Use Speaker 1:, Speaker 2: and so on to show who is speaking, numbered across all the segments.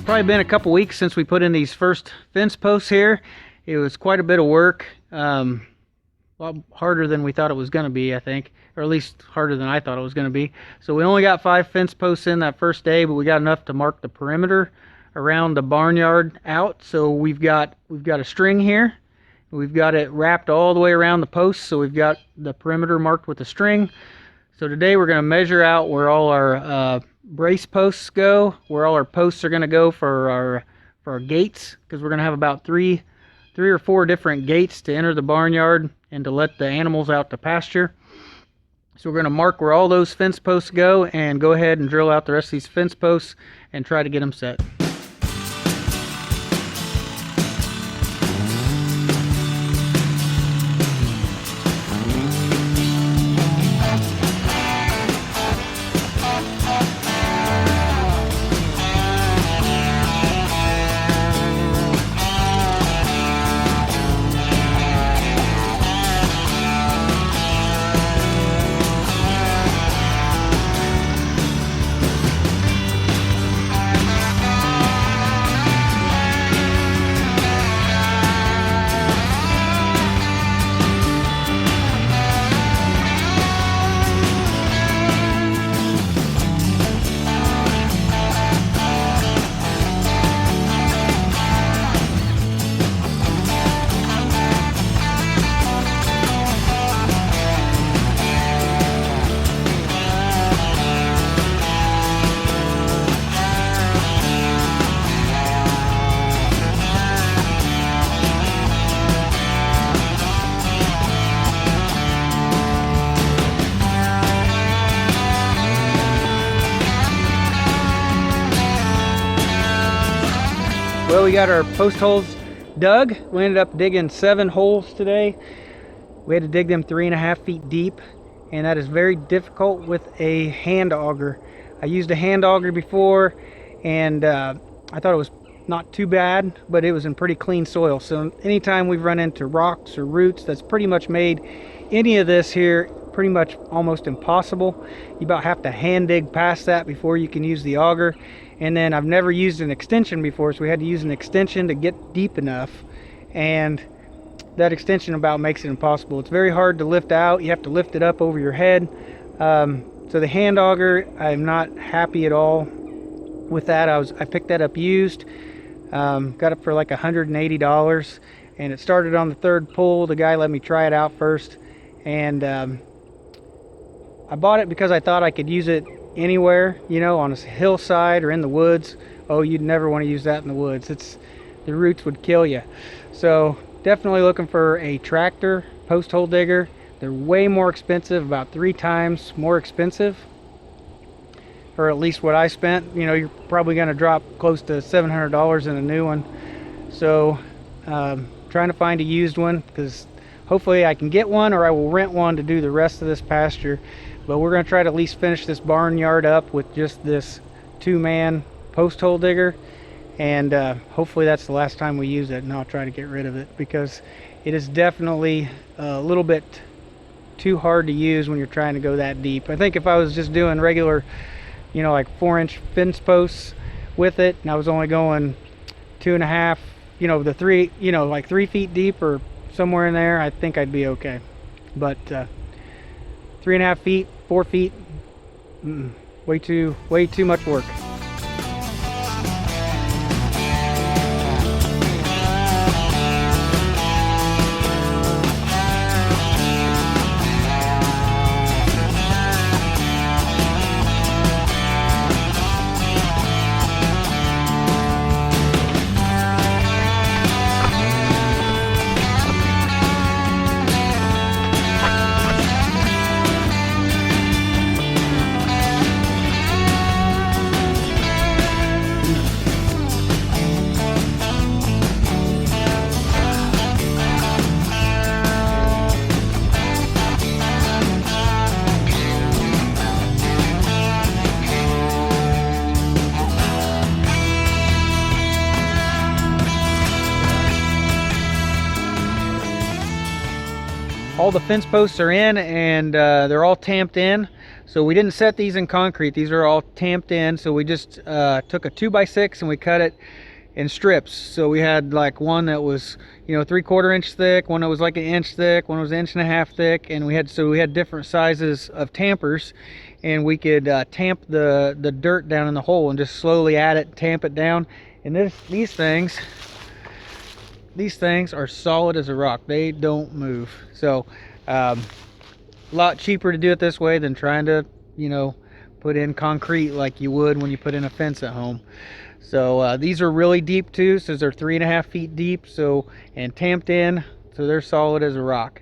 Speaker 1: it's probably been a couple weeks since we put in these first fence posts here. It was quite a bit of work. A lot harder than we thought it was going to be, I think, or at least harder than I thought it was going to be. So we only got 5 fence posts in that first day, but we got enough to mark the perimeter around the barnyard out. So we've got a string here. We've got it wrapped all the way around the posts, so we've got the perimeter marked with a string. So today we're going to measure out where all our brace posts go, where all our posts are going to go for our gates, because we're going to have about three or four different gates to enter the barnyard and to let the animals out to pasture. So we're going to mark where all those fence posts go and go ahead and drill out the rest of these fence posts and try to get them set. Well, we got our post holes dug. We ended up digging 7 holes today. We had to dig them 3.5 feet deep, and that is very difficult with a hand auger. I used a hand auger before, and I thought it was not too bad, but it was in pretty clean soil. So anytime we've run into rocks or roots, that's pretty much made any of this here pretty much almost impossible. You about have to hand dig past that before you can use the auger. And then I've never used an extension before, so we had to use an extension to get deep enough, and that extension about makes it impossible. It's very hard to lift out. You have to lift it up over your head. So the hand auger, I'm not happy at all with that. I picked that up used, got it for like $180, and it started on the 3rd pull. The guy let me try it out first, and I bought it because I thought I could use it anywhere, you know, on a hillside or in the woods. Oh, you'd never want to use that in the woods. The roots would kill you. So definitely looking for a tractor post hole digger. They're way more expensive, about 3 times more expensive, or at least what I spent. You know, you're probably going to drop close to $700 in a new one. So trying to find a used one, because hopefully I can get one, or I will rent one to do the rest of this pasture. But we're going to try to at least finish this barnyard up with just this 2-man post hole digger, and hopefully that's the last time we use it, and I'll try to get rid of it, because it is definitely a little bit too hard to use when you're trying to go that deep. I think if I was just doing regular, you know, like 4-inch fence posts with it, and I was only going 2.5, you know, the 3, you know, like 3 feet deep or somewhere in there, I think I'd be okay. But 3.5 feet, 4 feet, way too much work. All the fence posts are in, and they're all tamped in. So we didn't set these in concrete. These are all tamped in. So we just took a 2x6 and we cut it in strips. So we had like one that was, you know, 3/4 inch thick, one that was like an inch thick, one was 1.5 inch thick, and we had different sizes of tampers, and we could tamp the dirt down in the hole and just slowly add it, tamp it down. And these things are solid as a rock. They don't move. So a lot cheaper to do it this way than trying to, you know, put in concrete like you would when you put in a fence at home. So these are really deep too, so they're 3.5 feet deep, so, and tamped in, so they're solid as a rock.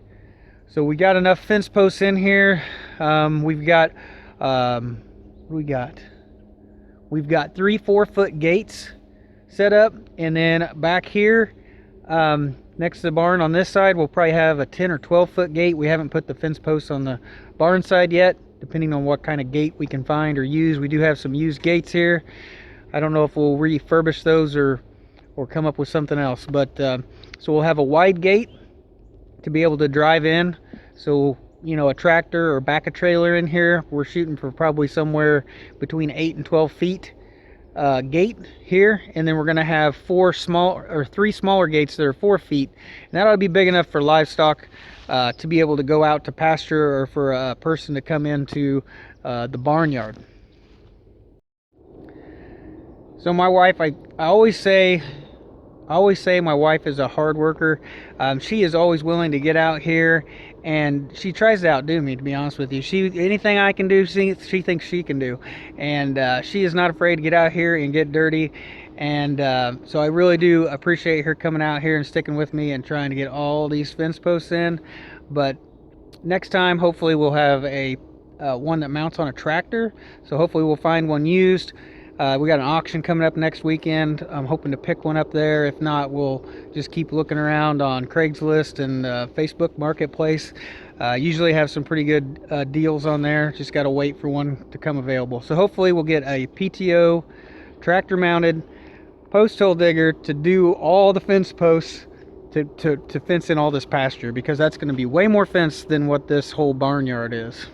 Speaker 1: So we got enough fence posts in here. We've got 3 4-foot gates set up, and then back here next to the barn on this side we'll probably have a 10 or 12-foot gate. We haven't put the fence posts on the barn side yet, depending on what kind of gate we can find or use. We do have some used gates here. I don't know if we'll refurbish those or come up with something else, but so we'll have a wide gate to be able to drive in. So, you know, a tractor or back a trailer in here, we're shooting for probably somewhere between 8 and 12 feet gate here, and then we're going to have 3 smaller gates that are 4 feet, and that'll be big enough for livestock to be able to go out to pasture, or for a person to come into the barnyard. So my wife, I always say my wife is a hard worker. She is always willing to get out here, and she tries to outdo me, to be honest with you. Anything I can do, she thinks she can do, and she is not afraid to get out here and get dirty. And so I really do appreciate her coming out here and sticking with me and trying to get all these fence posts in. But next time, hopefully we'll have a one that mounts on a tractor. So hopefully we'll find one used. We got an auction coming up next weekend. I'm hoping to pick one up there. If not, we'll just keep looking around on Craigslist and Facebook Marketplace. Usually have some pretty good deals on there. Just got to wait for one to come available. So hopefully we'll get a PTO tractor mounted post hole digger to do all the fence posts to fence in all this pasture, because that's going to be way more fence than what this whole barnyard is.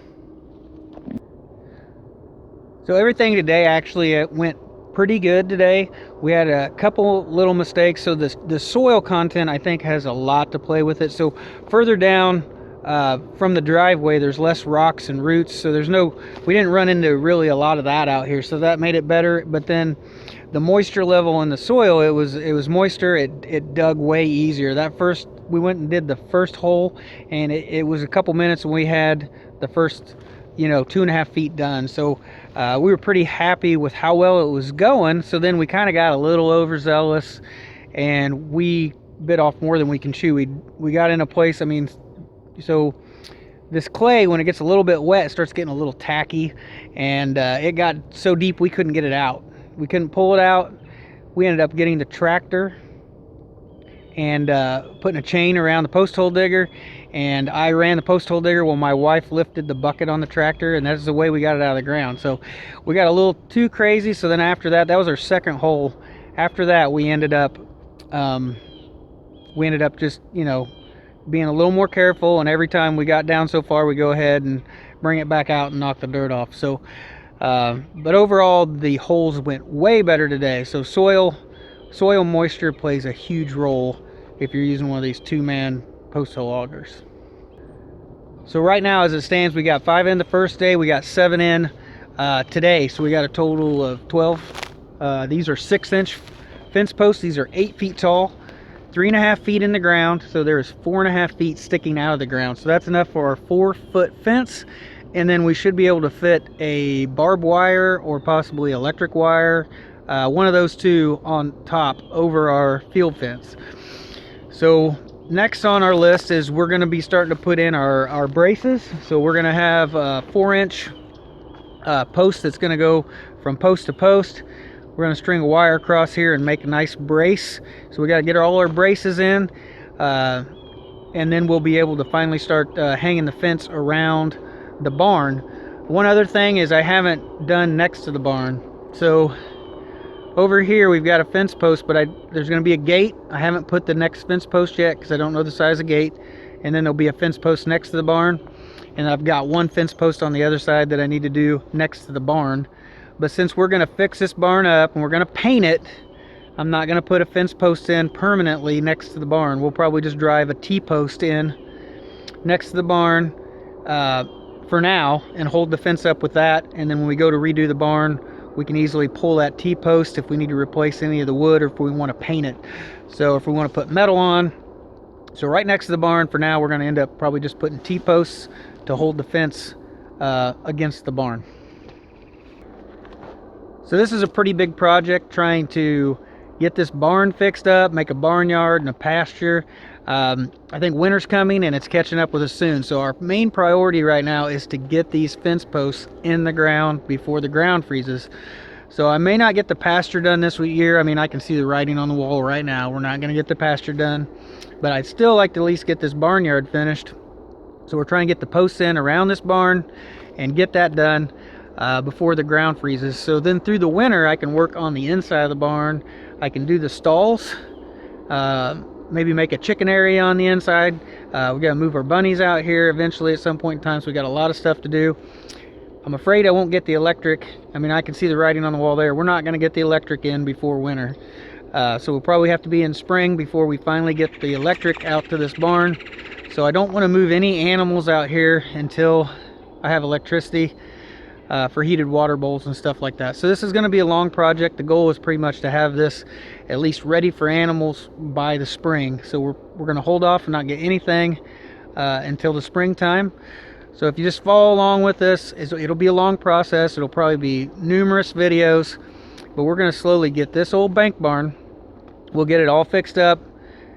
Speaker 1: So everything today actually went pretty good today. We had a couple little mistakes. So the soil content, I think, has a lot to play with it. So further down from the driveway, there's less rocks and roots. So we didn't run into really a lot of that out here. So that made it better. But then the moisture level in the soil, it was moister. It dug way easier. We went and did the first hole, and it was a couple minutes when we had the first, 2.5 feet done. So we were pretty happy with how well it was going. So then we kind of got a little overzealous, and we bit off more than we can chew. We got in a place, so this clay, when it gets a little bit wet, it starts getting a little tacky, and it got so deep we couldn't get it out. We couldn't pull it out. We ended up getting the tractor and putting a chain around the post hole digger, and I ran the post hole digger while my wife lifted the bucket on the tractor, and that's the way we got it out of the ground. So we got a little too crazy. So then after that was our second hole. After that, we ended up just being a little more careful, and every time we got down so far, we go ahead and bring it back out and knock the dirt off. So but overall, the holes went way better today. So soil moisture plays a huge role if you're using one of these 2-man post hole augers. So right now, as it stands, we got 5 in the first day, we got 7 in today, so we got a total of 12. These are 6-inch fence posts. These are 8 feet tall, 3.5 feet in the ground, so there's 4.5 feet sticking out of the ground. So that's enough for our 4-foot fence, and then we should be able to fit a barbed wire or possibly electric wire, one of those two on top over our field fence. So next on our list is we're going to be starting to put in our braces. So we're going to have a 4-inch post that's going to go from post to post. We're going to string a wire across here and make a nice brace. So we got to get all our braces in, and then we'll be able to finally start hanging the fence around the barn. One other thing is I haven't done next to the barn. So over here we've got a fence post, but there's going to be a gate. I haven't put the next fence post yet because I don't know the size of gate. And then there'll be a fence post next to the barn. and I've got one fence post on the other side that I need to do next to the barn. But since we're going to fix this barn up and we're going to paint it, I'm not going to put a fence post in permanently next to the barn. We'll probably just drive a T-post in next to the barn for now and hold the fence up with that, and then when we go to redo the barn, we can easily pull that T-post if we need to replace any of the wood or if we want to paint it. So if we want to put metal on, so right next to the barn for now, we're going to end up probably just putting T-posts to hold the fence against the barn. So this is a pretty big project, trying to get this barn fixed up, make a barnyard and a pasture. I think winter's coming and it's catching up with us soon. So our main priority right now is to get these fence posts in the ground before the ground freezes. So I may not get the pasture done this year. I mean, I can see the writing on the wall right now. We're not going to get the pasture done, but I'd still like to at least get this barnyard finished. So we're trying to get the posts in around this barn and get that done before the ground freezes. So then through the winter, I can work on the inside of the barn. I can do the stalls, maybe make a chicken area on the inside. We got to move our bunnies out here eventually at some point in time, so we got a lot of stuff to do. I'm afraid I won't get the electric. I mean, I can see the writing on the wall there. We're not going to get the electric in before winter. So we'll probably have to be in spring before we finally get the electric out to this barn. So I don't want to move any animals out here until I have electricity for heated water bowls and stuff like that. So this is going to be a long project. The goal is pretty much to have this at least ready for animals by the spring. So we're going to hold off and not get anything until the springtime. So if you just follow along with this, it'll be a long process. It'll probably be numerous videos, but we're going to slowly get this old bank barn. We'll get it all fixed up.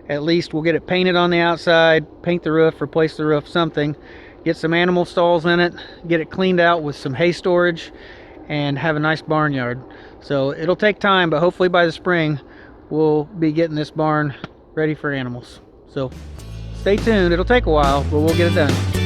Speaker 1: At least we'll get it painted on the outside, paint the roof, replace the roof, something. Get some animal stalls in it, get it cleaned out with some hay storage, and have a nice barnyard. So it'll take time, but hopefully by the spring, we'll be getting this barn ready for animals. So stay tuned. It'll take a while, but we'll get it done.